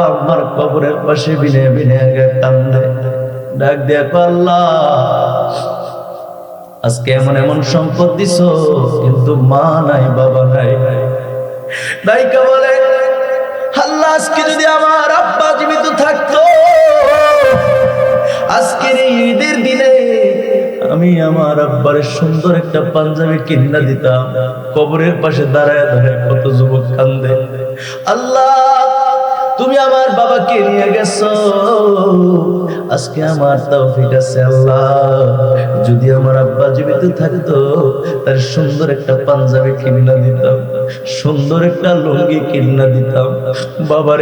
আমার কবরের পাশে বিনে বিনে কান্দে, ডাক দিয়া কয় আল্লাহ আজকে এমন এমন সম্পদ দিছো, কিন্তু মা নাই বাবা নাই। নায়িকা বলে আল্লাহ আজকে যদি আমার আব্বা জীবিত থাকতো, আজকের এই ঈদের দিনে আমি আমার আব্বার সুন্দর একটা পাঞ্জাবি কিনা দিতাম। কবরের পাশে দাঁড়ায় দাঁড়ায় কত যুবক কান্দে, আল্লাহ তুমি আমার বাবাকে নিয়ে গেছো, আজকে আমার তৌফিক আছে আল্লাহ, যদি আমার আব্বা জীবিত থাকতো তার সুন্দর একটা পাঞ্জাবি কিনা দিতাম, সুন্দর একটা লুঙ্গি কিনা দিতাম, বাবার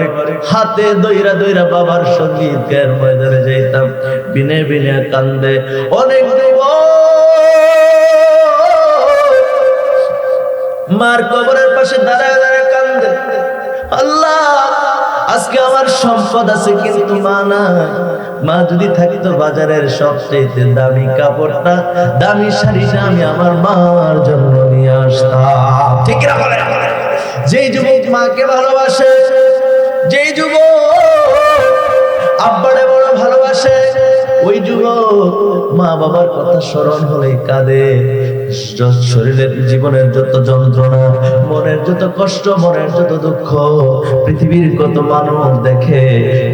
হাতে দইরা দইরা বাবার সঙ্গে ঈদগাহের ময়দানে যাইতাম। বিনে বিনে কান্দে অনেক মার কবরের পাশে দাঁড়ায় দাঁড়ায় কান্দে, আল্লাহ আজকে আমার সম্পদ আছে কিন্তু মা নাই, মা যদি থাকতো বাজারের সবচেয়ে দামি কাপড়টা, দামি শাড়িটা আমি আমার মার জন্য নিয়ে আসতাম। ঠিক না বলে? যেই যুবক মাকে ভালোবাসে, যেই যুবক আব্বারে বড় ভালোবাসে, ওই যুবক মা বাবার কথা স্মরণ হলে কাঁদে। শরীরের জীবনের যত যন্ত্রণা, মনের যত কষ্ট, মনের যত দুঃখ, পৃথিবীর কত মানুষ দেখে,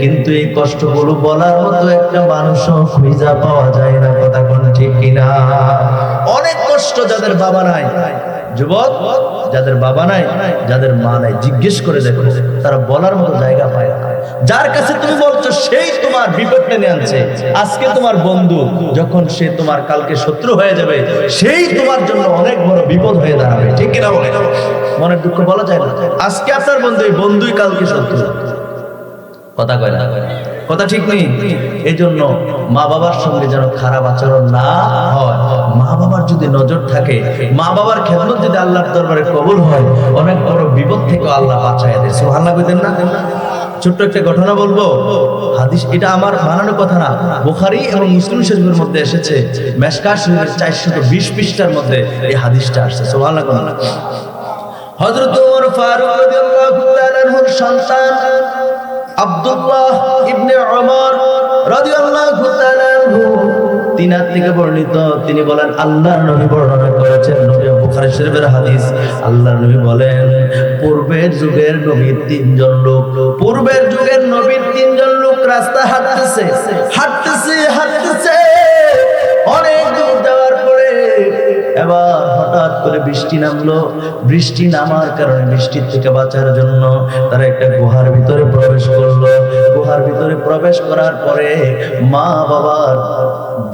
কিন্তু এই কষ্টগুলো বলার মতো একটা মানুষও খুঁজে পাওয়া যায় না। কথা কোন ঠিক কিনা? অনেক কষ্ট যাদের বাবা নাই, যুবক যাদের বাবা নাই, যাদের মা নাই, জিজ্ঞেস করে দেখো, তারা বলার মতো জায়গা পায় না। যার কাছে তুমি বলছো সেই তোমার বিপদ টেনে আনছে, আজকে তোমার বন্ধু, যখন সে তোমার কালকে শত্রু হয়ে যাবে, সেই তোমার জন্য অনেক বড় বিপদ হয়ে দাঁড়াবে। ঠিক কিনা বলে? মনের দুঃখ বলা যায় না। আজকে আপনার বন্ধু, এই বন্ধুই কালকে শত্রু। কথা কয় না? কথা ঠিক নেই। এই জন্য মা বাবার সঙ্গে যেন খারাপ আচরণ না হয়। মা বাবার যদি নজর থাকে, মা বাবার খেদমত যদি আল্লাহর দরবারে কবুল হয়, অনেক বড় বিপদ থেকে আল্লাহ বাঁচায় দেয়। সুবহানাল্লাহ কইতেন না? ছোট্ট একটা ঘটনা বলবো, হাদিস, এটা আমার বানানো কথা না, বুখারী এবং মুসলিম শরীফের মধ্যে এসেছে, মেশকাত শরীফের 420 পৃষ্ঠার মধ্যে এই হাদিসটা আসছে। সুবহানাল্লাহ। হযরত ওমর ফারুক রাদিয়াল্লাহু তাআলা আনহুর সন্তান আব্দুল্লাহ ইবনে ওমর রাদিয়াল্লাহু তাআলা আনহু তিনার থেকে বর্ণিত, তিনি বলেন আল্লাহর নবী বর্ণনা করেছেন, নবী বুখারী শরীফের হাদিস, আল্লাহর নবী বলেন পূর্বের যুগের নবীর তিনজন লোক, পূর্বের যুগের নবীর তিনজন লোক রাস্তা হাঁটতেছে হাঁটতেছে হাঁটতেছে, অনেক দূর যাওয়ার পরে এবার হঠাৎ করে বৃষ্টি নামলো। বৃষ্টি নামার কারণে বৃষ্টির থেকে বাঁচার জন্য তারা একটা গুহার ভিতরে প্রবেশ করলো। গুহার ভিতরে প্রবেশ করার পরে মা বাবার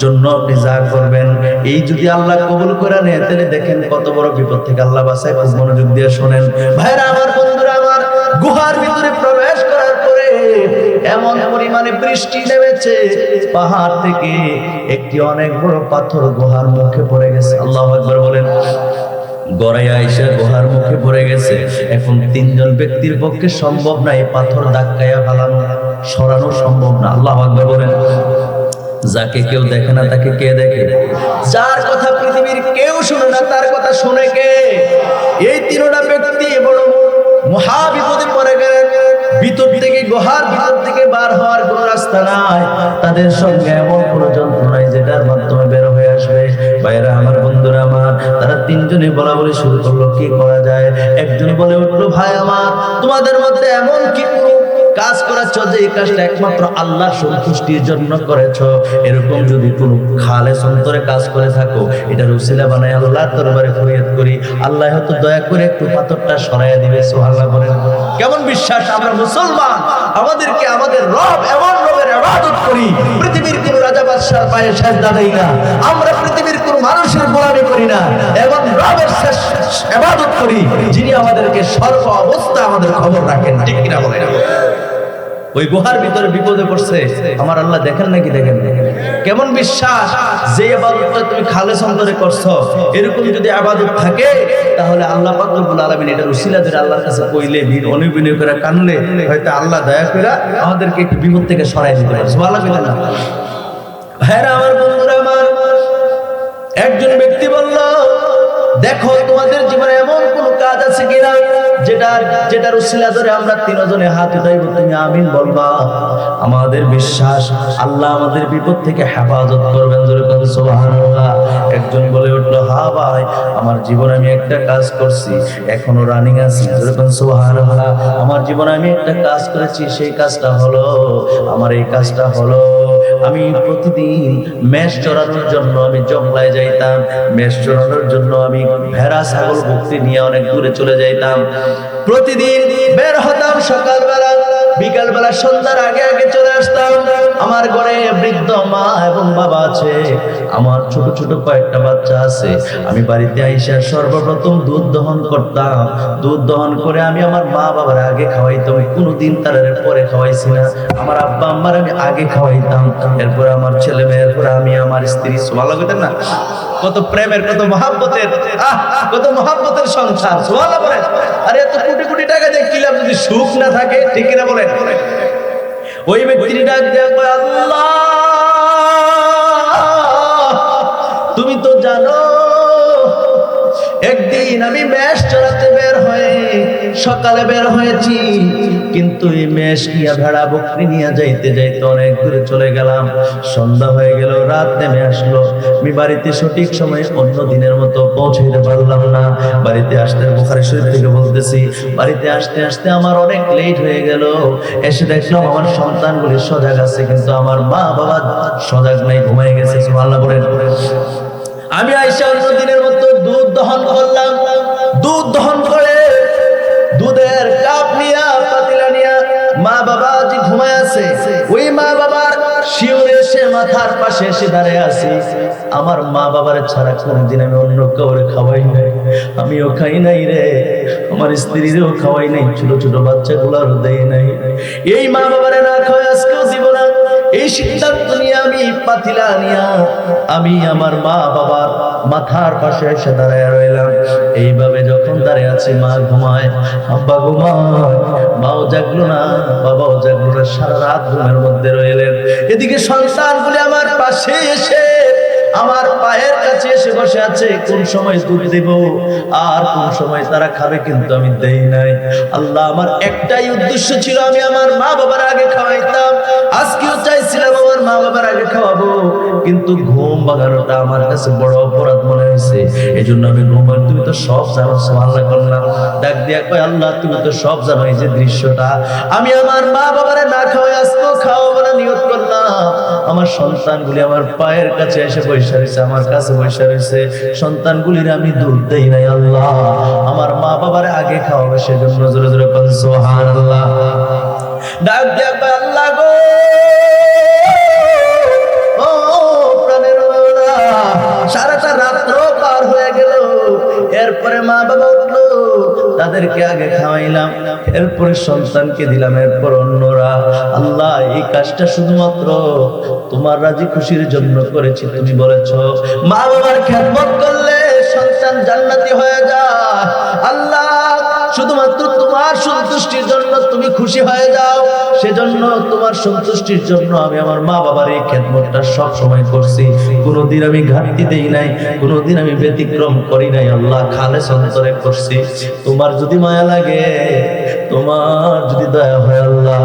জন্য আপনি যা করবেন, এই যদি আল্লাহ কবুল করে নেয়, তাহলে দেখেন কত বড় বিপদ থেকে আল্লাহ বাঁচায়। খুব মনোযোগ দিয়ে শোনেন ভাইরা আমার, বন্ধুরা আমার, গুহার ভিতরে প্রবেশ করার পরে এমন পরিমাণে বৃষ্টি নেমেছে, পাহাড় থেকে একটি অনেক বড় পাথর গুহার মুখে পড়ে গেছে। আল্লাহু আকবার বলেন। গড়াইয়া আইসা গুহার মুখে পড়ে গেছে। এখন তিনজন ব্যক্তির পক্ষে সম্ভব না এই পাথর ধাক্কায়া ফালানো, সরানো সম্ভব না। আল্লাহু আকবার বলেন। যাকে কেউ দেখে না তাকে কে দেখে? যার কথা পৃথিবীর কেউ শুনে না তার কথা শুনে কে? এই তিনটা ব্যক্তি বড় মহা বিপদে পড়ে গেলেন। ভিতর থেকে, গুহার ভিতর থেকে বার হওয়ার কোন রাস্তা নাই, তাদের সঙ্গে এমন কোন যন্ত্র নাই যেটার মাধ্যমে বের হয়ে আসবে। ভাইরা আমার, বন্ধুরা আমার, তারা তিনজনে বলা বলি শুরু করলো, কি করা যায়? একজন বলে উঠলো, ভাই আমার, তোমাদের মধ্যে এমন কি কাজ করেছ যে এই কাজটা একমাত্র আল্লাহর সন্তুষ্টির জন্য করেছ, এরকম যদি কোন খালেস অন্তরে কাজ করে থাকো, এটার উসিলা বানায় আল্লাহর দরবারে ফরিয়াদ করি, আল্লাহ হয়তো দয়া করে একটু পাথরটা সরাইয়া দিবে। সুবহানাল্লাহ বলেন। কেমন বিশ্বাস! আমরা মুসলমান, আমাদেরকে আমাদের রব, এমন রবের ইবাদত করি, পৃথিবীর কোন রাজা বাদশার পায়ে সিজদা দেই না, আমরা পৃথিবীর কোন মানুষের গোলামি করি না, এবং রবের ইবাদত করি যিনি আমাদেরকে সর্ব অবস্থা আমাদের খবর রাখেন। ঠিক কিনা বলেন? ওই গুহার ভিতরে বিপদে পড়ছে, আমার আল্লাহ দেখেন নাকি? দেখেন। কেমন বিশ্বাস! যে ইবাদতটা তুমি খালেস অন্তরে করছো, এরকম যদি ইবাদত থাকে, তাহলে আল্লাহ পাক রব্বুল আলামিন এটার উসিলা ধরে আল্লাহর কাছে কইলে, অনুবিনয় করে কানলে, হয়তো আল্লাহ দয়া করে আমাদেরকে একটু বিপদ থেকে সরাই দিতে পারে। সুবহানাল্লাহ কইতে না? ভাইরা আমার, বন্ধুরা আমার, একজন ব্যক্তি বলল, দেখো তোমাদের জীবনে এমন কোন কাজ আছে কিনা যেটার উসিলা ধরে আমরা তিনজনে হাত উঠাইব, তুমি আমিন বলবা। আমাদের বিশ্বাস আল্লাহ আমাদের বিপদ থেকে হেফাজত করবেন। জোরে বলেন সুবহানাল্লাহ। একজন বলে উঠলো, হ্যাঁ ভাই, আমার জীবনে আমি একটা কাজ করছি, এখনো রানিং আছে। জোরে বলেন সুবহানাল্লাহ। আমার জীবনে আমি একটা কাজ করেছি, সেই কাজটা হলো, আমার এই কাজটা হলো, আমি প্রতিদিন মেষ চড়ানোর জন্য আমি জঙ্গলায় যাইতাম। মেষ চড়ানোর জন্য আমি ভেড়া ছাগল বকরি নিয়ে অনেক দূরে চলে যাইতাম। প্রতিদিন বের হতাম সকালবেলা, বিকালবেলা সন্ধ্যার আগে আগে চলে আসতাম। আমার ঘরে বৃদ্ধ মা এবং বাবা আছে, আমার ছোট ছোট কয়েকটা বাচ্চা আছে। আমি বাড়িতে আইসা সর্বপ্রথম দুধ দহন করতাম। দুধ দহন করে আমি আমার মা বাবার আগে খাওয়াইতাম, কোনোদিন তাদের পরে খাওয়াইছি না। আমার আব্বা আম্মার আমি আগে খাওয়াইতাম, এরপরে আমার ছেলে মেয়ে, এরপরে আমি আমার স্ত্রী। সুবহানাল্লাহ বলেন না? কত প্রেমের, কত মহাব্বতের, কত মহাব্বতের সংসার। সুবহানাল্লাহ বলেন। আরে এত কোটি কোটি টাকা দিয়ে কি লাভ যদি সুখ না থাকে? ঠিক না বলেন? ওই ব্যক্তির ডাক দেয়া কয়, আল্লাহ তুমি তো জানো একদিন আমি মেষ চড়াতে বের হয়ে সকালে বের হয়েছি, কিন্তু এই মেষ নিয়ে ভেড়া বকরি নিয়ে যাইতে যাইতে অনেক দূরে চলে গেলাম। সন্ধ্যা হয়ে গেল, রাত নেমে আসলো। আমি বাড়িতে সঠিক সময়ে অন্য দিনের মতো পৌঁছাইতে পারলাম না। বাড়িতে আসতে, বুখারী শরীফ থেকে বলতেছি, বাড়িতে আসতে আসতে আমার অনেক লেট হয়ে গেল। এসে দেখলাম আমার সন্তানগুলি সজাগ আছে, কিন্তু আমার মা বাবা সজাগ নাই, ঘুমাই গেছে। সুবহানাল্লাহ বলেন। আমি আইসা অন্য দিনের মতো দুধ দহন করলাম। দুধ দহন করে দুধের কাপ নিয়া, পাতিলা নিয়া মা বাবা যে ঘুমায় আছে, ওই মা বাবার শিওরে এসে মাথার পাশে এসে দাঁড়িয়ে আছি। আমার মা বাবার ছাড়া কোনদিন আমি অন্য কাউরে খাওয়াই নাই, আমিও খাই নাই রে, আমার স্ত্রীরও খাওয়াই নাই, ছোট ছোট বাচ্চাগুলোরও দেই নাই। এই মা বাবারে না খাওয়াই আজকেও দিব না, এই সিদ্ধান্ত নিয়ে আমি পাতিলা নিয়া আমি আমার মা বাবার মাথার পাশে এসে দাঁড়ায় রইলাম। এইভাবে যখন দাঁড়িয়ে আছি, মা ঘুমায়, আব্বা ঘুমায়, মাও জাগলো না, বাবাও জাগলো না, সারা রাত ঘুমের মধ্যে রইলেন। এদিকে সন্তানগুলি আমার পাশে এসে আমার পায়ের কাছে এসে বসে আছে, কোন সময় দুধ দেব আর কোন সময় তারা খাবে, কিন্তু আমি দেই নাই। আল্লাহ, আমার একটাই উদ্দেশ্য ছিল, আমি আমার মা বাবার আগে খাওয়াইতাম। আজকেও চাইছিলাম আমার মা বাবার আগে খাওয়াবো, কিন্তু ঘুম ভাঙানোটা আমার কাছে বড় অপরাধ মনে হয়েছে। এই জন্য আমি ঘুমান, তুমি তো সব জানো। সুবহানাল্লাহ করলাম, ডাক দিয়া কয়, আল্লাহ তুমি তো সব জানো। এই যে দৃশ্যটা, আমি আমার মা বাবারে না খাওয়াই আজকেও খাওয়াবো না নিয়ত করলাম। আমার সন্তানগুলি আমার পায়ের কাছে এসে বসে রয়েছে, আমার কাছে বসে রয়েছে, সন্তানগুলির আমি দুধ দেই নাই। আল্লাহ, আমার মা বাবার আগে খাওয়াবে, সেজন্য জোরে জোরে বলেন সুবহানাল্লাহ। ডাক দিয়া কয়, আল্লাহ গো, ও প্রাণের ওরা, সারাটা রাত্র পার হয়ে গেল, এরপরে মা বাবা উঠলো, তাদেরকে আগে খাওয়াইলাম, এরপরে সন্তানকে দিলাম, এরপর অন্যরা। আল্লাহ, এই কাজটা শুধুমাত্র তোমার রাজি খুশির জন্য করেছি। তুমি বলেছো মা বাবার খেদমত করলে সন্তান জান্নাতি হয়ে যায়। আল্লাহ, শুধুমাত্র তোমার সন্তুষ্টির জন্য তুমি খুশি হয়ে যাও, সেজন্য তোমার সন্তুষ্টির জন্য আমি আমার মা বাবার এই খেদমতটা সব সময় করছি। কোনোদিন আমি ঘাটতি দেই নাই, কোনোদিন আমি ব্যতিক্রম করি নাই। আল্লাহ, খালেস অন্তরে করছি। তোমার যদি মায়া লাগে, তোমার যদি দয়া হয়, আল্লাহ,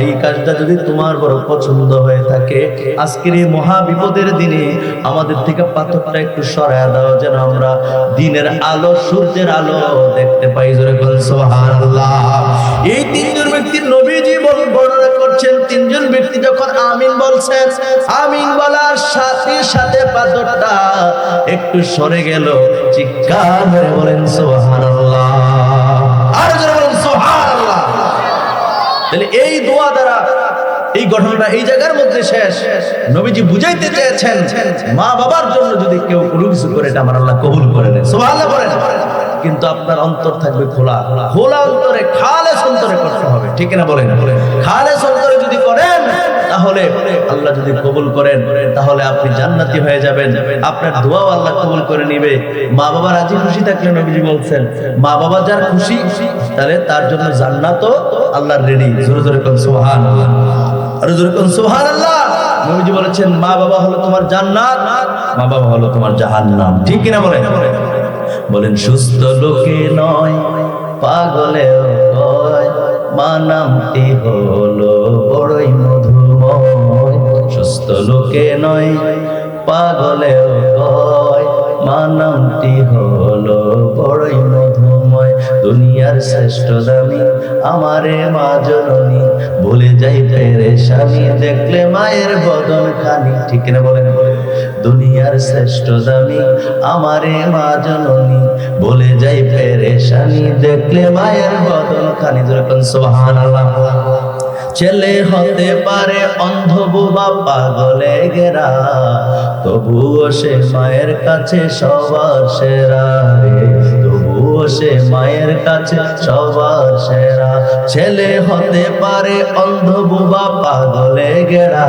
এই কাজটা যদি তোমার বড় পছন্দ হয়ে থাকে, আজকের এই মহা বিপদের দিনে আমাদের থেকে পাথরটা একটু সরায়া দাও, যেন আমরা দিনের আলো, সূর্যের আলো দেখতে পাই। জোরে বলেন সুবহানাল্লাহ। এই তিনজন ব্যক্তির নবীজি বর্ণনা করছেন, তিনজন ব্যক্তি যখন আমিন বলছেন, আমিন বলার সাথে সাথে পাথরটা একটু সরে গেল। চিৎকার করে বলেন সুবহানাল্লাহ। আর জোরে বলেন সুবহানাল্লাহ। তাহলে এই দোয়া দ্বারা এই ঘটনাটা এই জায়গার মধ্যে শেষ। নবীজি বুঝাইতে চেয়েছেন, মা বাবার জন্য যদি কেউ কোনো কিছু করে, এটা আমার আল্লাহ কবুল করে নেন। সুবহানাল্লাহ বলেন। কিন্তু আপনার অন্তর থাকবে খোলা, খোলা অন্তরে, খালেস অন্তরে করতে হবে। ঠিক না বলেন? খালেস অন্তরে যদি করেন, তাহলে আল্লাহ যদি কবুল করেন, তাহলে আপনি জান্নাতি হয়ে যাবেন। আপনার দোয়াও আল্লাহ কবুল করে নিবে। মা বাবা রাজি খুশি থাকলে নবীজি বলছেন, মা বাবা যার খুশি, তাহলে তার জন্য জান্নাতও আল্লাহর রেডি। জোরে জোরে কোন সুবহানাল্লাহ, আর জোরে কোন সুবহানাল্লাহ। নবীজি বলেছেন, মা বাবা হলো তোমার জান্নাত, মা বাবা হলো তোমার জাহান্নাম। ঠিক কিনা বলেন? বলেন সুস্থ লোকে নয় পাগলেও কয় মা নামটি হলো বড়ই মধুময়। সুস্থ লোকে নয় পাগলেও কয় মা নামটি হলো বড়ই মধুময়। দুনিয়ার শ্রেষ্ঠ দামি আমারে মা জননী, ভুলে যাই পেরেশানি দেখলে মায়ের বদন খানি। ঠিক না বলেন? দুনিয়ার শ্রেষ্ঠ দামি আমারে মা জননী, ভুলে যাই পেরেশানি দেখলে মায়ের বদন খানি। যখন সুবহানাল্লাহ। ছেলে হতে পারে অন্ধ বোবা পাগলে ঘেরা, তবুও সে মায়ের কাছে সবার সেরা রে, তবুও সে মায়ের কাছে সবার সেরা। ছেলে হতে পারে অন্ধ বোবা পাগলে ঘেরা,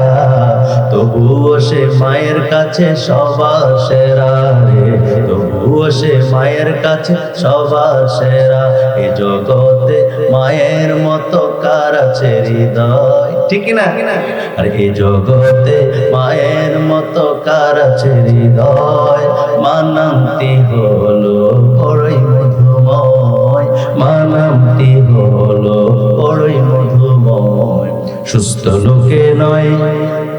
তবুও সে মায়ের কাছে সবার সেরা রে, তবুও সে মায়ের কাছে সবার সেরা। এ জগতে মায়ের মতো কার আছে হৃদয়? ঠিক না? আর এই জগতে মায়ের মতো কার আছে হৃদয়? মা নামটি হলো বড়ই মধুময়, মা নামটি হলো বড়ই মধুময়। সুস্থ লোকে নয়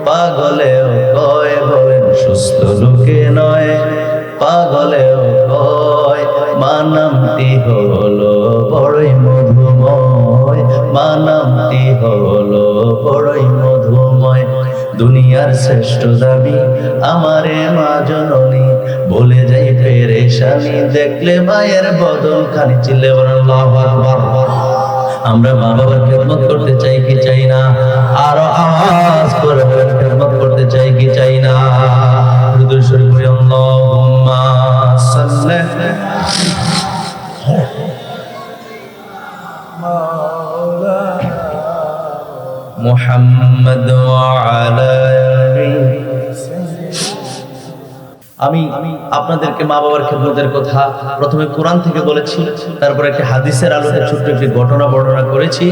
পাগলেও কয়, বলেন সুস্থ লোকে নয় পাগলেও কয় মা নামটি হলো বড়ই মধুময়, মা নামটি হলো বড়ই মধুময়। দুনিয়ার শ্রেষ্ঠ দাবি আমারে মা জননী, বলে যাই পেরেশানি দেখলে মায়ের বদন খানি। চিল্লে বলেন আল্লাহু আকবার। আমরা মা বাবার খেদমত করতে চাই কি চাই না? আরো আওয়াজ করে বলেন খেদমত করতে চাই কি চাই না? দুরূদ শরীফ পড়ি আল্লাহুম্মা সাল্লি মুহাম্মদ ওয়া আলা আলিহি। আমি আপনাদেরকে মা বাবার খেদমতের কথা প্রথমে কোরআন থেকে বলেছি, তারপর একটা হাদিসের আলোকে ছোট্ট একটি ঘটনা বর্ণনা করেছি।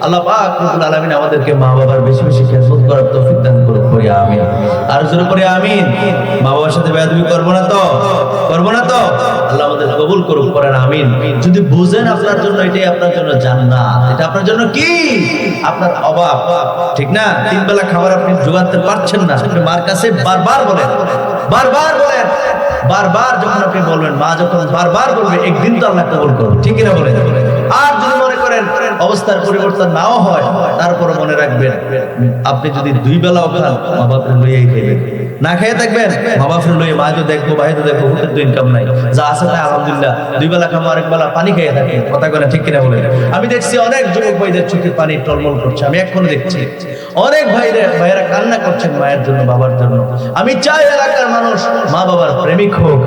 আল্লাহ পাক রব্বুল আলামিন আমাদেরকে মা বাবার বেশি বেশি খেদমত করার তৌফিক দান করুন। করি আমিন। আর জোরে করে আমিন। মা বাবার সাথে বেয়াদবি করব না তো? করব না তো? আল্লাহ আমাদের কবুল করুন। করেন আমিন। যদি বুঝেন আপনার জন্য এটাই আপনার জন্য জান্নাত, এটা আপনার জন্য কি? আপনার অভাব, ঠিক না? তিন বেলা খাবার আপনি জোগাতে পারছেন না, আপনি মার কাছে বারবার বলেন, বারবার বলেন, বারবার যখন আপনি বলবেন, মা যখন বারবার বলবে, একদিন তো আল্লাহ কবুল করবে। ঠিক না বলেন? আর যদি মনে করেন অবস্থার পরিবর্তন নাও হয়, তারপরে মনে রাখবেন আপনি যদি দুই বেলাও খান মা বাপের লইয়াই খাইবেন, না খেয়ে থাকবেন মা বাপের লইয়ে, মা তো দেখবো ভাই তো দেখবো, হুটের তো ইনকাম নাই, যা আছে তাই আলহামদুলিল্লাহ, দুই বেলা খাবো আরেক বেলা পানি খেয়ে থাকে। কথা বলে ঠিক কিনা বলেন? আমি দেখছি অনেক যুবক ভাইদের চোখে পানি টলমল করছে, আমি এখনো দেখছি অনেক ভাইরা কান্না করছেন মায়ের জন্য, বাবার জন্য। আমি চাই এলাকার মানুষ মা বাবার প্রেমিক হোক।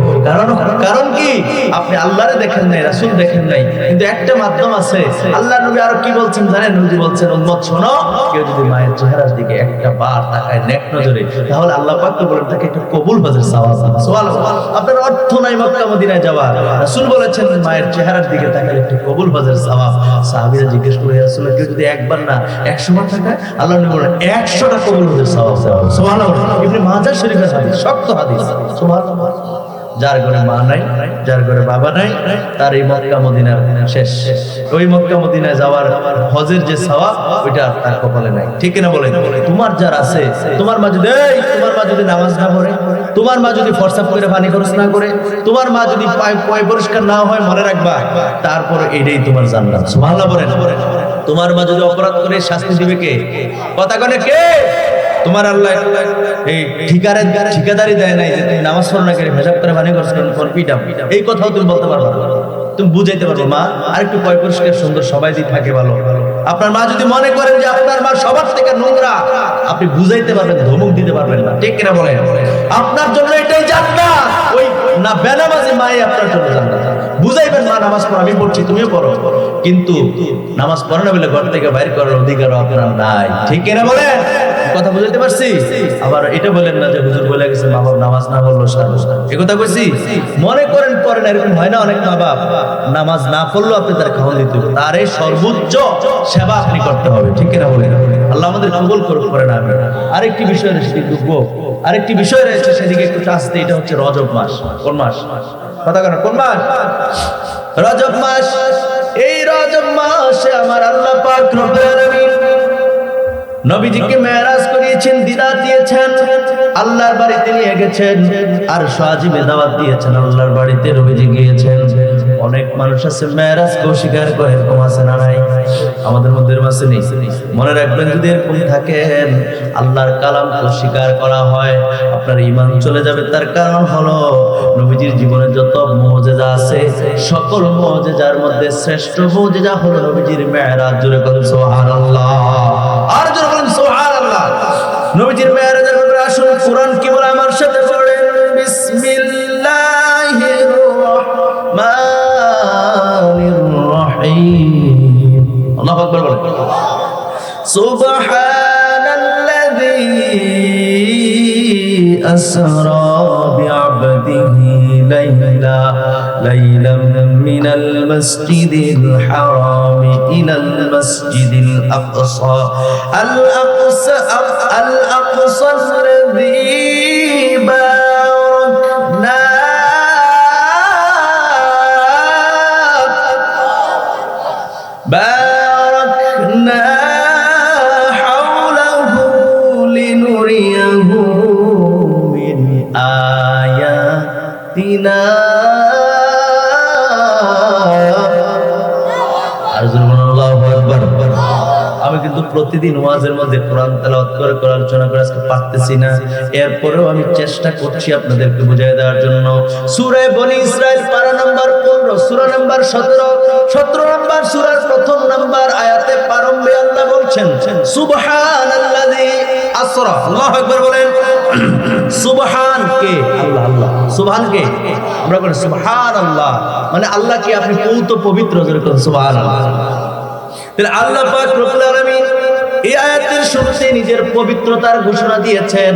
কারণ কি? আপনি আল্লাহরে দেখেন নাই, রাসূল দেখেন নাই, কিন্তু একটা মাধ্যম আছে। আল্লাহ নবী আরো কি বলছেন জানেন? নবী বলছেন, উম্মত শোনো, কেউ যদি মায়ের চেহারার দিকে একটা বার তাকায় নেক নজরে, তাহলে আল্লাহ পাক তো বলেন তাকে একটা কবুল হজের সওয়াব। সুবহানাল্লাহ। আপনার অর্থ নাই মক্কা মদিনায় যাওয়া, রাসূল বলেছেন মায়ের চেহারার দিকে তাকালে একটা কবুল হজের সওয়াব। সাহাবীরা জিজ্ঞেস করে, রাসূল কেউ যদি একবার না 100 বার তাকায়, আল্লাহ নবী বলেন 100টা কবুল হজের সওয়াব। সুবহানাল্লাহ। ইবনে মাজাহ শরীফের হাদিস, শক্ত হাদিস। সুবহানাল্লাহ। যার ঘরে মা নাই, যার ঘরে বাবা নাই, তার এই মক্কা মদিনার শেষ। ওই মক্কা মদিনায় যাওয়ার হজের যে সওয়াব, ওইটা তার কপালে নাই। ঠিক না বলেন? তোমার যার আছে, তোমার মা যদি নামাজ না পড়ে, তোমার মা যদি ফরসাপ করে পানি খরচ না করে, তোমার মা যদি পায় পরিষ্কার না হয়, মনে রাখবা তারপর এটাই তোমার জান্নাত। সুবহানাল্লাহ বলেন। তোমার মা যদি অপরাধ করে, শাস্তি দিবে কে? কথা কনে কে? তোমার আল্লাহ এই ঠিকাদারি দেয় নাই যে তুমি নামাজ পড়ো না, করে হিসাব করে পানি খরচ করো, ফোন পিটাম, এই কথাও তুমি বলতে পারবে না। তুমি বুঝাইতে পারবে মা আরেকটু পয় পরিষ্কার সুন্দর সবাই দিয়ে থাকে ভালো। আপনার মা যদি মনে করেন যে আপনার মা সবার থেকে নোংরা, আপনি বুঝাইতে পারবেন, ধমক দিতে পারবেন না। ঠিক কিনা বলেন? আপনার জন্য এটাই জান্নাত। ওই না বেনামাজি মাই আপনার জন্য জান্নাত। বুঝাইবেন মা নামাজ পড়ো, আমি পড়ছি তুমিও পড়ো, কিন্তু নামাজ পড়ো না বলে ঘর থেকে বাইর করার অধিকার আপনার নাই। ঠিক কিনা বলেন? কথা বুঝাইতে পারছি? আবার এটা বলেন না যে হুজুর বলে গেছে মা বাপ নামাজ না পড়লো এই কথা কইছি। মনে করেন পড়েন, এরকম হয় না? অনেক মা বাপ নামাজ না পড়লো আপনি তার খাওয়ান দিতে হবে, তার এই সর্বোচ্চ সেবা আপনি করতে হবে। ঠিক কিনা বলেন? আল্লাহ আমাদের কবুল করুক। করেন আমি আরেকটি বিষয় সেদিকে ঢুকবো, আরেকটি বিষয় রয়েছে সেদিকে একটু আসতে। এটা হচ্ছে রজব মাস। কোন মাস? কথা কেন? কোন মাস? রজব মাস। এই রজব মাসে আমার আল্লাহ পাক রব্বুল আলামিন নবীজিকে মেরাজ করিয়েছেন, দিদার দিয়েছেন, আল্লাহর বাড়িতে নিয়ে গেছেন, আর সাজিবে দাওয়াত দিয়েছেন, আল্লাহর বাড়িতে নবীজি গিয়েছেন। অনেক মানুষ আছে মেরাজকে অস্বীকার করে, এরকম আছে না নাই? আমাদের মধ্যে আছে নেই? মনে রাখবেন, যদি এরকম থাকেন, আল্লাহর কালামকে অস্বীকার করা হয়, আপনার ঈমান চলে যাবে। তার কারণ হলো নবীজির জীবনে যত মুজিজা আছে, সকল মুজিজার মধ্যে শ্রেষ্ঠ মুজিজা হলো নবীজির মেরাজ। জোরে বলুন সুবহানাল্লাহ। আর জোরে বলুন সুবহানাল্লাহ। নবীজির মেরাজের ব্যাপারে আসুন, কুরআন কি বলে আমার সাথে পড়েন। বিসমিল্লাহির রাহমানির রহিম। আল্লাহু আকবার বলেন। সুবহানাল্লাযী আসরা বিআবদিহি লাইলাম মিনাল মাসজিদিল হারাম ইলাল মাসজিদিল আকসা আল্লাযী বারাকনা হাওলাহু লিনুরিয়াহু মিন আয়াতিনা। আল্লাহু আকবার। আমি কিন্তু প্রতিদিন ওয়াজের মধ্যে কোরআন তেলাওয়াত করে আলোচনা করে আজকে পারতেছি না, এরপরেও আমি চেষ্টা করছি আপনাদেরকে বুঝিয়ে দেওয়ার জন্য। সূরা বনী ইসরাইল পারা নাম্বার 15, সূরা নাম্বার 17 নাম্বার সূরার প্রথম নাম্বার আয়াতে প্রারম্ভে আল্লাহ বলছেন সুবহানাল্লাযী আসরা। আল্লাহু আকবার বলেন। সুবহান কে? আল্লাহ। আল্লাহ সুবহান কে? আমরা বলি সুবহানাল্লাহ, মানে আল্লাহ কি আপনি পবিত্র পবিত্র, যেরকম সুবহানাল্লাহ। তাহলে আল্লাহ পাক রব্বুল আলামিন এই আয়াতের শুরুতে নিজের পবিত্রতার ঘোষণা দিয়েছেন।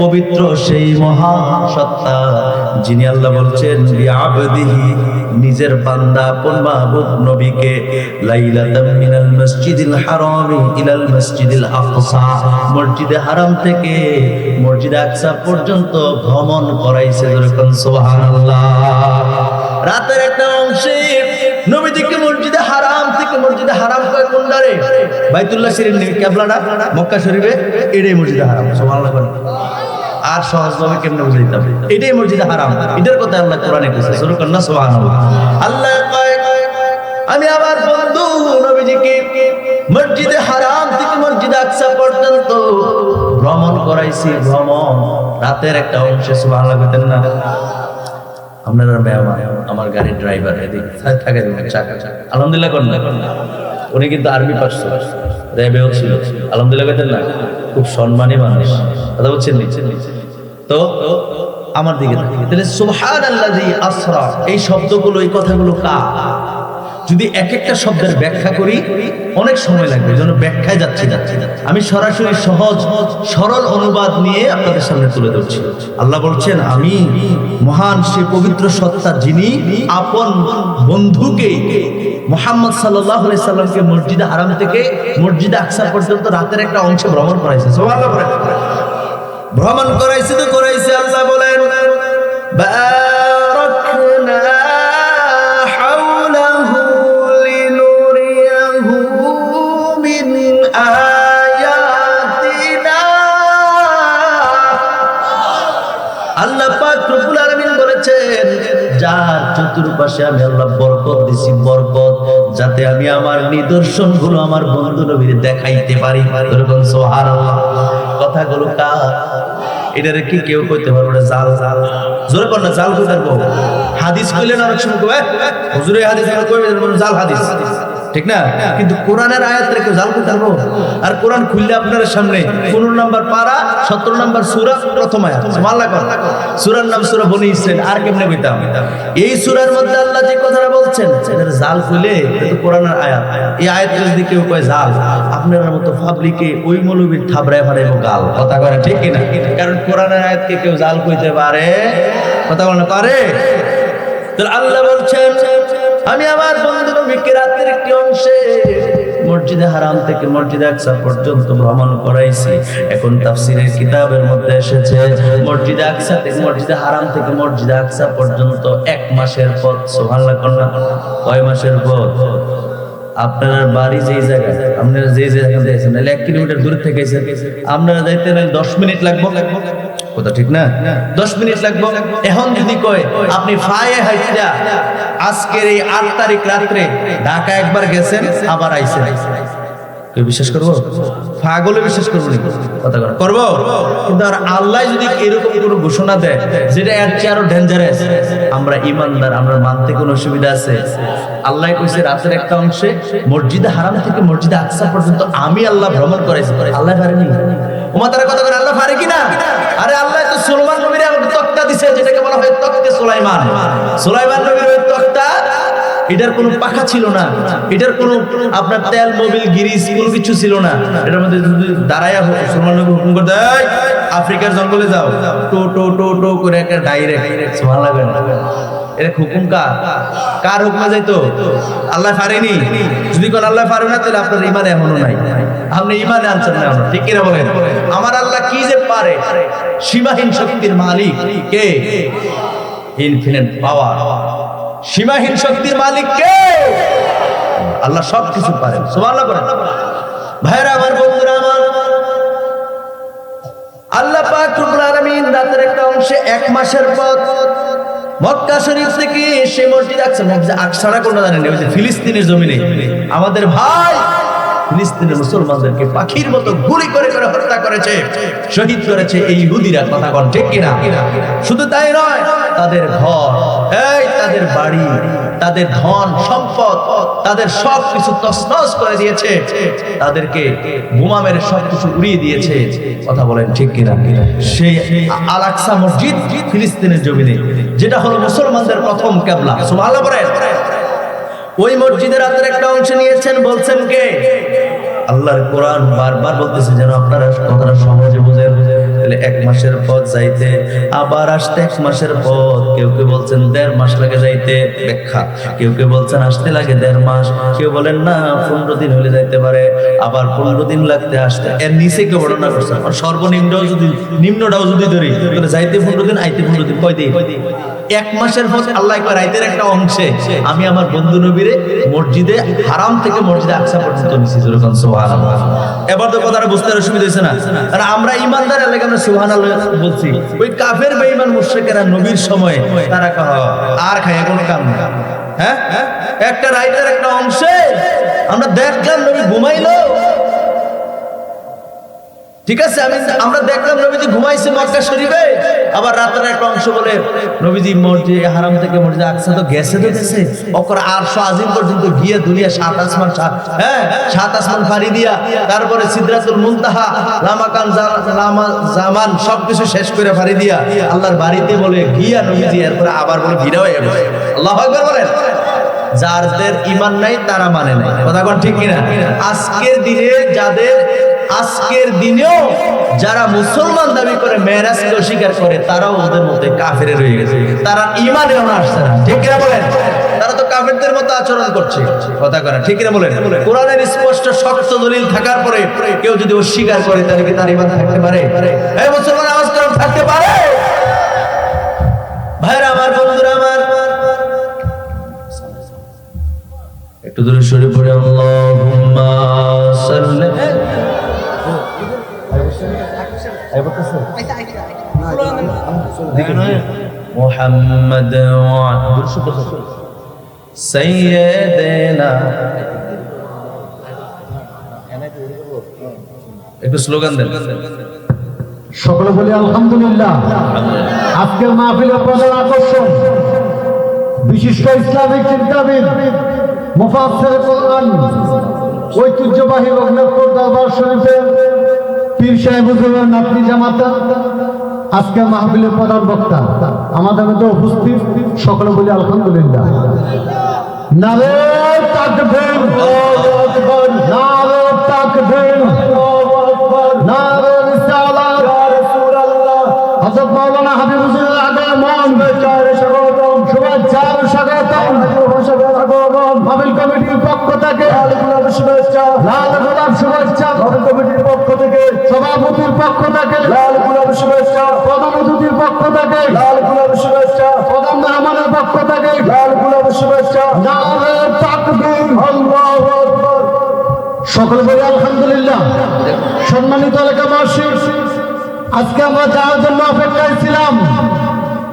পবিত্র সেই মহান সত্তা যিনি, আল্লাহ বলছেন বিআবদিহি, নিজের বান্দা আপন মাহবুব নবীকে লাইলাতাম মিনাল মাসজিদিল হারাম ইলাল মাসজিদিল আকসা, মসজিদে হারাম থেকে মসজিদে আকসা পর্যন্ত ভ্রমণ করাইছে। যেরকম সুবহানাল্লাহ। রাতের একটা অংশে নবীজিকে মসজিদে হারাম থেকে, মসজিদে হারাম কয় কোনটারে? বাইতুল্লাহ শরীফ নেই, কিবলাটা মক্কা শরীফে, এটাই মসজিদে হারাম। সুবহানাল্লাহ। আর সহজভাবে কেমনে বুঝাইতে হবে? এটাই মসজিদে হারাম, এটার কথা আল্লাহ কোরআনে কইছে। সুবহানাল্লাহ। আল্লাহ কয় আমি আমার বন্ধু নবীজিকে মসজিদে হারাম থেকে মসজিদে আকসা পর্যন্ত ভ্রমণ করাইছি। ভ্রমণ রাতের একটা অংশে। সুবহানাল্লাহ কইতেন না? আপনারা মেহমান, আমার গাড়ির ড্রাইভার এদিকে থাকে, আলহামদুলিল্লাহ করেন না? উনি কিন্তু আর্মি পাস, র্যাবেও ছিল। আলহামদুলিল্লাহ কইতেন না? খুব সম্মানী মানুষ। কথা বলছেন নিচে তো আমার দিকে। তাহলে সুবহানাল্লাযী আসরা, এই শব্দগুলো, এই কথাগুলো কার? যদি এক একটা শব্দের ব্যাখ্যা করি অনেক সময় লাগবে, যেন ব্যাখ্যায় যাচ্ছি। আমি সরাসরি সহজ সরল অনুবাদ নিয়ে আপনাদের সামনে তুলে ধরছি। আল্লাহ বলছেন আমি মহান সেই পবিত্র সত্তা যিনি আপন বন্ধুকে মুহাম্মদ সাল্লাল্লাহু আলাইহি সাল্লামকে মসজিদে হারাম থেকে মসজিদে আকসা পর্যন্ত রাতের একটা অংশে ভ্রমণ করাইছে। সুবহানাল্লাহ। ভ্রমণ করাইছে তো করাইছে। আল্লাহ বলেন বারাকনা হাওলাহু লিনুরিয়াহু মিন আয়াতিনা। আল্লাহ পাক রব্বুল আলামিন বলেছেন যার চতুর্পাশে আমি আল্লাহ বরকত দিছি, বরকত যাতে আমি আমার নিদর্শনগুলো আমার বন্ধু নবীর দেখাইতে পারি। এরকম সুবহানাল্লাহ। কথাগুলো কার? এটারে কি কেউ কইতে পারবে না? জাল। জোরে কোন না, জাল কইতে পারবো। হাদিস কইলেন অনেক সময় কয় হুজুরে হাদিস কইবে, জাল হাদিস, ঠিক না? কিন্তু কোরআনের আয়াত রেখে জাল কইতে পারবো? আর কোরআন খুললে আপনার সামনে 15 নম্বর পারা 17 নম্বর সূরা প্রথম আয়াত। সুবহানাল্লাহ। সূরার নাম সূরা বনী ইসরাইল। আর কেমনে কইতাম? এই সূরার মধ্যে আল্লাহ যে কথাটা বলছেন সেটা জাল খুলে এটা কোরআনের আয়াত। এই আয়াত যদি কেউ কয় জাল, আপনার মতো পাবলিকে ওই মৌলবীর থাবড়ায় ফাড়াইবো গাল। কথা কয় ঠিক কি না? কারণ কোরআনের আয়াতকে কেউ জাল কইতে পারে? কথা বলে পারে? তো আল্লাহ বলছেন আমি আমার বন্ধু নবীকে রাতের একটি অংশে মসজিদে হারাম থেকে মসজিদে আকসা পর্যন্ত ভ্রমণ করাইছি। এখন তাফসীরের কিতাবের মধ্যে এসেছে মসজিদে আকসা থেকে মসজিদে হারাম থেকে মসজিদে আকসা পর্যন্ত 1 মাসের পথ। সুবহানাল্লাহ। কয় মাসের পথ? আপনার বাড়ি যেই জায়গায়, আপনারা যে জায়গায় যাইছেন, 1 কিলোমিটার দূর থেকে আপনারা যাইতে 10 মিনিট লাগবে। কথা ঠিক না? 10 মিনিট লাগবে। এখন যদি কয় আপনি ফায়ে হাইটা আজকের এই 8 তারিখ রাতে ঢাকা একবার গেছেন আবার আইছেন, কেউ বিশ্বাস করবো? পাগলে বিশ্বাস করবো না? কথা করবো। কিন্তু আর আল্লাহ যদি এরকম কোনো ঘোষণা দেয় যেটা এর চেয়ে আরো ডেঞ্জারাস, আমরা ইমানদার, আমরা মানতে কোনো অসুবিধা আছে? আল্লাহ কইছে রাতের একটা অংশে মসজিদে হারাম থেকে মসজিদে আকসা পর্যন্ত আমি আল্লাহ ভ্রমণ করাইছি। আল্লাহ পারেনি? ওমা তারা কথা করে আল্লাহ পারে কিনা? আরে আল্লাহ তো সুলাইমান নবীর তক্তা দিছে, যেটাকে বলা হয় তক্তে সুলাইমান। সুলাইমান নবীর ওই তক্তা, এটার কোনো পাখা ছিল না, এটার কোনো আপনার তেল মোবিল গিরিজ কোনো কিছু ছিল না। এটার মধ্যে দাঁড়াইয়া সুলাইমান নবী হুকুম করে দেয় আফ্রিকার জঙ্গলে যাও, টো টো টো টো করে একটা ডাইরেক্ট। সুবহানাল্লাহ। এটা হুকুম কার হুকুমে যাইতো? আল্লাহ পারেনি? যদি কোন আল্লাহ পারে না তাহলে আপনার ঈমান এখনো নাই, আপনি ঈমানে আনছেন না। আমরা ঠিক কিনা বলেন? আমার আল্লাহ কি যে পারে, সীমাহীন শক্তির মালিক কে? ইনফিনিট পাওয়ার, সীমাহীন শক্তির মালিক কে? আল্লাহ সবকিছু পারেন। সুবহানাল্লাহ বলেন। ভাইরা আমার, বন্ধুরা আমার, আল্লাহ পাক রব্বুল আলামিন রাতের একটা অংশে 1 মাসের পথ মক্কা শরীফ থেকে সে মসজিদ আকসারা কোন জানেন? ওই যে ফিলিস্তিনের জমিনে আমাদের ভাই ফিলিস্তিনের মুসলমানদেরকে পাখির মতো গুলি করে করে হত্যা করেছে, শহীদ করেছে এই ইহুদিরা। কথা কোন ঠিক কিনা? শুধু তাই নয়, তাদের ঘর, তাদের বাড়ি, তাদের ধন সম্পদ, তাদের সবকিছু তছনছ করে দিয়েছে, তাদেরকে বোমা মেরে সবকিছু উড়িয়ে দিয়েছে। কথা বলেন ঠিক কিনা? সেই আল আকসা মসজিদ ফিলিস্তিনের জমিনে, যেটা হলো মুসলমানদের প্রথম কিবলা। সুবহানাল্লাহ বলেন। ওই মসজিদের রাতের একটা অংশ নিয়েছেন, বলছেন কে? আল্লাহর কোরআন বারবার বলতেছে যেন আপনারা কথাটা সহজে বুঝেন। তাহলে 1 মাসের পথ যাইতে আবার আসতে 1 মাসের পথ। কেউ কেউ বলছেন 1.5 মাস লাগে যাইতে, ব্যাখ্যা। কেউ কেউ বলছেন আসতে লাগে 1.5 মাস, কেউ বলেন না 15 দিন হলে যাইতে পারে, আবার 15 দিন লাগতে আসতে। এর নিচে কেউ বর্ণনা করছেন সর্বনিম্নটাও যদি নিম্নটাও যদি ধরি তাহলে যাইতে 15 দিন, আইতে 15 দিন, কয় দিন? 1 মাসের পথ। আল্লাহ কয় রাইতের একটা অংশে আমি আমার বন্ধু নবীরে মসজিদে হারাম থেকে মসজিদে আকসা পর্যন্ত নিছি। যেরকম সুবহানাল্লাহ। এবার তো কথাটা বুঝতে অসুবিধা হয়েছে না? আর আমরা ইমানদার এলাকা আমরা সুবহানাল্লাহ বলছি। ওই কাফের বেঈমান মুশরিকেরা নবীর সময়ে তারা আর খায় কোনো কাম না। হ্যাঁ, একটা রাইতের একটা অংশে আমরা দেখলাম নবী ঘুমাইলো, ঠিক আছে, আমরা দেখলাম নবীজি ঘুমাইছে মক্কা শরীফে। আবার রাতের একটা অংশ বলে নবীজি মসজিদে হারাম থেকে মসজিদে আকসা তো গেছে, অকর আরশ আজিম পর্যন্ত গিয়ে দুনিয়া 7 আসমান, 7 আসমান ফাড়ি দিয়া, তারপরে সিদরাতুল মুনতাহা, লামাকান লামা জামান সবকিছু শেষ করে ফাড়ি দিয়া আল্লাহর বাড়িতে বলে গিয়া নবীজি এরপরে আবার বলে ভিড়া হয়ে গেছে। আল্লাহু আকবার বলেন। যাদের ঈমান নাই তারা মানে নাই। কথা কোন ঠিক কিনা? আজকের দিনেও যারা মুসলমান দাবি করে মেরাজকে অস্বীকার করে, তারাও ওদের মধ্যে কাফের রয়ে গেছে। তারা ঈমানেও আসছে না। ঠিক কিনা বলেন? তারা তো কাফেরদের মতো আচরণ করছে। কথা করে ঠিক কিনা বলেন? কোরআনের স্পষ্ট শক্ত দলিল থাকার পরে কেউ যদি অস্বীকার করে, তাহলে কি তার ঈমান থাকতে পারে? এই মুসলমান আওয়াজ করে থাকতে পারে? ভাইরা আমার, বন্ধুরা আমার, একটু দূরে সরে পড়ে আল্লাহুম্মা সাল্লি মুহাম্মদ ওয়া সাইয়্যিদিনা। একটু স্লোগান দেন। সকলে বলি আলহামদুলিল্লাহ। আজকের মাহফিলের প্রধান আকর্ষণ বিশিষ্ট ইসলামিক চিন্তাবিদ, মুফাসসির কোরআন, ঐতিহ্যবাহী রঘুনাথপুর দরবার শরীফের পীর সাহেব হুজুরের নাতনি জামাতা, আজকের মাহফিলের প্রধান বক্তা আমাদের মধ্যে উপস্থিত। সকলে বলি আলহামদুলিল্লাহ। নারে তাকবীর, আল্লাহু আকবার, নারে তাকবীর, আল্লাহু আকবার, নারে রিসালাত, ইয়া রাসূলুল্লাহ। হযরত মাওলানা হাবিব হুজুরের আগমন, শুভেচ্ছার স্বাগতম, শুভেচ্ছার স্বাগতম। মাহফিল কমিটির পক্ষ থেকে লাল গোলাপ শুভেচ্ছা, লাল গোলাপ শুভেচ্ছা। মাহফিল কমিটির পক্ষ থেকে সভাপতির পক্ষ থেকে লাল গোলাপ শুভেচ্ছা, প্রধান অতিথির পক্ষ থেকে লাল গোলাপ শুভেচ্ছা, প্রধান মেহমানের পক্ষ থেকে লাল গোলাপ শুভেচ্ছা। নারে তাকবীর, আল্লাহু আকবার। সকল বলি আলহামদুলিল্লাহ। সম্মানিত এলাকাবাসী, আজকে আমরা যাওয়ার জন্য অপেক্ষায় ছিলাম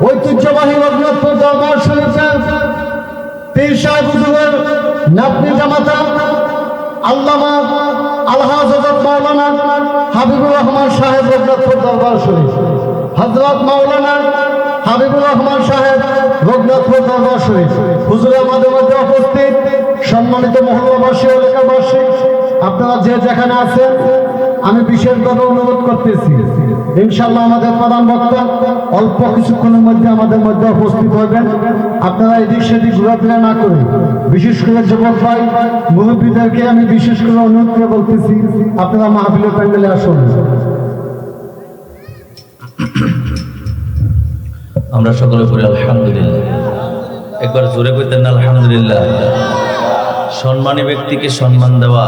ঐতিহ্যবাহী রঘুনাথপুর দরবার শরীফের পীর সাহেব হুজুরের নাতনি জামাতা আল্লামা আলহাজ হযরত মাওলানা হাবিবুর রহমান সাহেব রঘুনাথপুর দরবার শরীফ, হযরত মাওলানা হাবিবুর রহমান সাহেব রঘুনাথপুর দরবার শরীফ হুজুর আমাদের মধ্যে উপস্থিত। সম্মানিত মহল্লাবাসী, এলাকাবাসী, আপনারা যে যেখানে আছেন, আমি বিশেষভাবে অনুরোধ করতেছি, ইনশাআল্লাহ আমাদের প্রধান বক্তা অল্প কিছুক্ষণের মধ্যে আমাদের মধ্যে উপস্থিত হবেন। আপনারা এদিক সেদিক ঘোরাফেরা না করে, বিশেষ করে যুবক ভাই মুরব্বীদেরকে আমি বিশেষ করে অনুরোধ করে বলতেছি, আপনারা মাহফিলের প্যান্ডেলে আসুন। আমরা সকলে বলি আলহামদুলিল্লাহ। একবার জোরে কইতেন না আলহামদুলিল্লাহ। সম্মানী ব্যক্তিকে সম্মান দেওয়া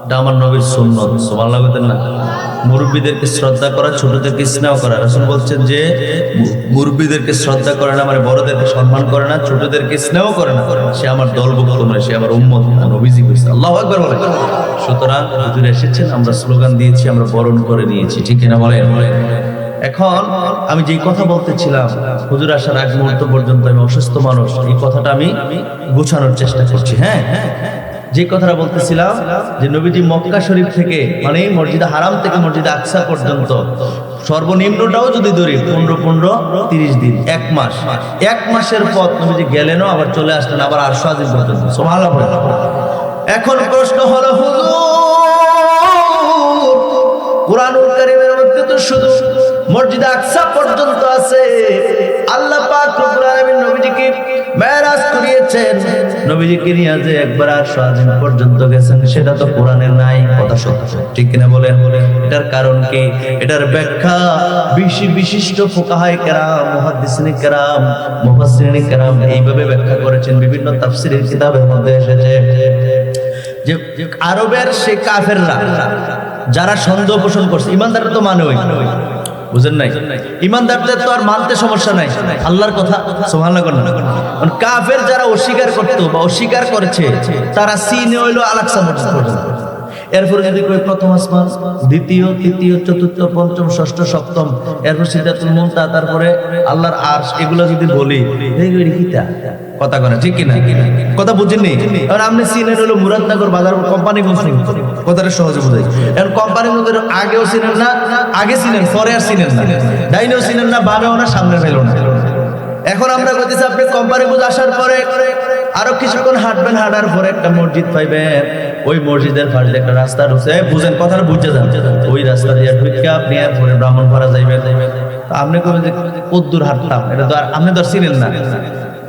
এটা আমার নবীর সুন্নত, সুবহানাল্লাহ কইতেন না। মুরব্বীদেরকে শ্রদ্ধা করা, ছোটদেরকে স্নেহ করা। রাসূল বলছেন যে মুরব্বীদেরকে শ্রদ্ধা করে না মানে বড়দেরকে সম্মান করে না, ছোটদেরকে স্নেহ করে না, সে আমার দলভুক্ত নয়, সে আমার উম্মত না। নবীজি কইছে, আল্লাহু আকবার বলেন। সুতরাং হুজুর এসেছেন, আমরা স্লোগান দিয়েছি, আমরা বরণ করে নিয়েছি, ঠিক কিনা বলেন? এখন আমি যেই কথা বলতেছিলাম, হুজুর আসার আগ মুহূর্ত পর্যন্ত আমি অসুস্থ মানুষ, এই কথাটা আমি গোছানোর চেষ্টা করছি। হ্যাঁ, যে কথাটা বলতেছিলাম যে নবীজি মক্কা শরীফ থেকে মানে মসজিদে হারাম থেকে মসজিদে আকসা পর্যন্ত সর্বনিম্নটাও যদি ধরি 15-30 দিন, 1 মাস, 1 মাসের পথ নবীজি গেলেনও আবার চলে আসলেন আবার আরশ আজিম পর্যন্ত। সুবহানাল্লাহ। এখন প্রশ্ন হলো, হুজুর কুরআনুল কারীমের মধ্যে তো শুধু মসজিদে আকসা পর্যন্ত আছে, আল্লাহ পাক রব্বুল আলামিন নবীজিকে মেরাজ করিয়েছেন, নবীজিকে নিয়ে যে একবার আরশ আজিম পর্যন্ত গেছেন, সেটা তো কোরআনে নাই। কথা সত্য, ঠিক কিনা বলেন? এটার কারণ কি? এটার ব্যাখ্যা বিশিষ্ট ফুকাহায়ে কেরাম, মুহাদ্দিসিনে কেরাম, মুফাসসিরিনে কেরাম এইভাবে ব্যাখ্যা করেছেন। বিভিন্ন তাফসীরের কিতাবের মধ্যে এসেছে যে আরবের সে কাফেররা যারা সন্দেহ পোষণ করছে, ইমানদাররা তো মানে ওই, বুঝেন নাই? ইমানদারদের তো আর মানতে সমস্যা নাই আল্লাহর কথা, সুবহানাল্লাহ। কাফের যারা অস্বীকার করতো বা অস্বীকার করেছে, তারা সিনে হইলো আল আকসা মসজিদ পর্যন্ত। এরপরে যদি কই প্রথম আসমান, দ্বিতীয়, তৃতীয়, চতুর্থ, পঞ্চম, ষষ্ঠ, সপ্তম, এরপর সিদরাতুল মুনতাহা, তারপরে আল্লাহর আরশ, এগুলো যদি বলি কিটা কথা করে, ঠিক কিনা? কথা বুঝেননি? আর আপনি সিনেন হলো মুরাদনগর বাজার কোম্পানিগঞ্জ, কথাটা সহজে বুঝাই। এখন কোম্পানিগঞ্জের আগেও চিনেন না, আগে চিনেন, পরে আর চিনেন না, ডাইনেও চিনেন না, বামেও না, সামনে ফেলো না। এখন আমরা কইতেছি আপনি কোম্পানিগঞ্জ আসার পরে আরো কিছুক্ষণ হাঁটবেন, হাঁটার পরে একটা মসজিদ পাইবেন, ওই মসজিদের পাশে একটা রাস্তা ঢুকছে, বুঝেন কথাটা বুঝতে যান, ওই রাস্তা দিয়ে ঢুকে আপনি এরপরে ব্রাহ্মণপাড়া যাইবেন। আপনি কইবেন যে কদ্দুর হাঁটতাম, এটা তো আর আপনি তো আর চিনেন না।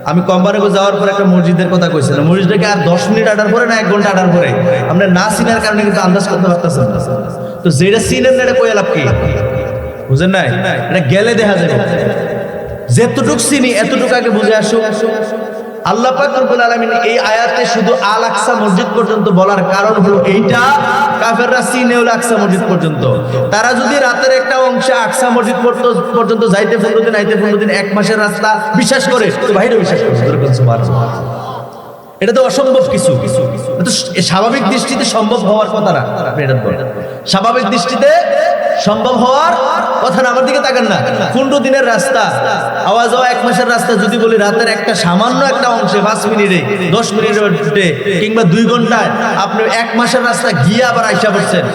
আমি কোম্পানিগঞ্জ যাওয়ার পরে একটা মসজিদের কথা কইছিলাম, মসজিদটাকে আর 10 মিনিট হাঁটার পরে না 1 ঘন্টা হাঁটার পরে, আপনি না চিনার কারণে কিন্তু আন্দাজ করতে পারতেছেন না। তো যেটা চিনেন না এটা কই লাভ কি? বুঝেন নাই? এটা গেলে দেখা যাবে। যেতটুক চিনি এতটুকু আগে বুঝে আসুক। আল্লাহ পাক রব্বুল আলামিন এই আয়াতে শুধু আল আকসা মসজিদ পর্যন্ত বলার কারণ হলো এইটা, কাফেররা চিনে হলো আকসা মসজিদ পর্যন্ত। তারা যদি রাতের একটা অংশে আকসা মসজিদ পর্যন্ত যাইতে 15 দিন, আইতে 15 দিন, 1 মাসের রাস্তা বিশ্বাস করে, তো বাইরে বিশ্বাস করে। সুবহানাল্লাহ। এটা তো অসম্ভব কিছু, এটা তো স্বাভাবিক দৃষ্টিতে সম্ভব হওয়ার কথা না। আপনি এটা বলেন, স্বাভাবিক দৃষ্টিতে সম্ভব হওয়ার কথা না। আমার দিকে তাকান না, 15 দিনের রাস্তা, আওয়াজ হওয়া 1 মাসের রাস্তা যদি বলি, রাতের একটা সামান্য একটা অংশে 5 মিনিটে, 10 মিনিটে কিংবা 2 ঘন্টায় আপনি 1 মাসের রাস্তা গিয়ে আবার আইসা পড়ছেন,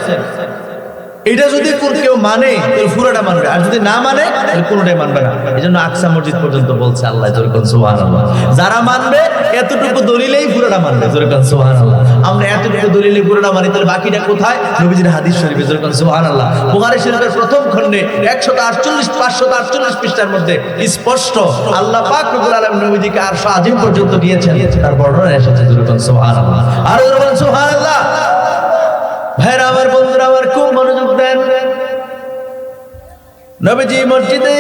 এটা যদি কেউ মানে তাহলে পুরোটা মানবে, আর যদি না মানে তাহলে কোনোটাই মানবে না। এই জন্য আকসা মসজিদ পর্যন্ত বলছে আল্লাহ, যেরকম সুবহানাল্লাহ। যারা মানবে এতটুকু দলিলেই পুরোটা মানবে, যেরকম সুবহানাল্লাহ। আমরা এতটুকু দলিলে পুরোটা মানি, তাহলে বাকিটা কোথায়? নবীজির হাদিস শরীফে, যেরকম সুবহানাল্লাহ। বুখারী শরীফের প্রথম খণ্ডে 548 পৃষ্ঠার মধ্যে স্পষ্ট আল্লাহ পাক রব্বুল আলামিন নবীজিকে আরশ আজিম পর্যন্ত দিয়েছেন, তার বর্ণনা এসেছে, যেরকম সুবহানাল্লাহ। আর যেরকম সুবহানাল্লাহ। ভাইরা আমার, বন্ধুরা আমার, খুব মনোযোগ দেন। নবীজি মসজিদে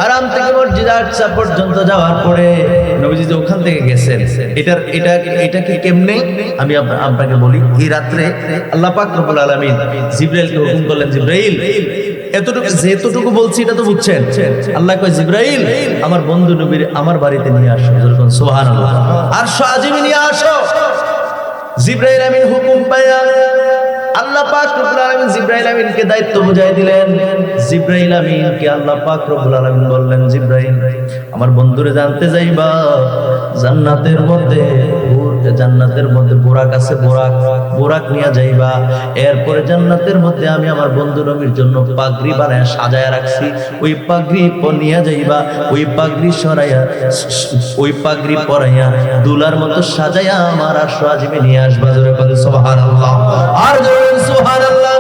হারাম থেকে মসজিদ আকসা পর্যন্ত যাওয়ার পরে নবীজি যে ওখান থেকে গেছেন, এটা কি কেমনে আমি আপনাকে বলি। এই রাত্রে আল্লাহ পাক রব্বুল আলামিন জিবরাইলকে হুকুম করলেন, জিবরাইল যেতটুকু বলছি এটা তো বুঝছেন। আল্লাহ কয়, জিবরাইল আমার বন্ধু নবীর আমার বাড়িতে নিয়ে আসো, যেরকম সুবহানাল্লাহ, আরশ আজিমে নিয়ে আসো। জিবরাইল আমিন হুকুম পায়া আল্লাহ পাক রব্বুল আলামিন জিবরাইল আমিনকে দায়িত্ব বুঝাই দিলেন। জিবরাইল আমিনকে আল্লাহ পাক রব্বুল আলামিন বললেন, জিবরাইল আমার বন্ধুরে জানতে যাইবা জান্নাতের মধ্যে বোরাক আছে, বোরাক নিয়ে যাইবা। এরপরে জান্নাতের মধ্যে আমি আমার বন্ধু নবীর জন্য পাগড়ি বানায় সাজায় রাখছি, ওই পাগড়ি নিয়ে যাইবা। ওই পাগড়ি সরাইয়া ওই পাগড়ি পরাইয়া দুলার মতো সাজাইয়া আমার আরশ আজিমে নিয়ে আসবা। জোরে বলে সুবহানাল্লাহ, আর জোরে সুবহানাল্লাহ।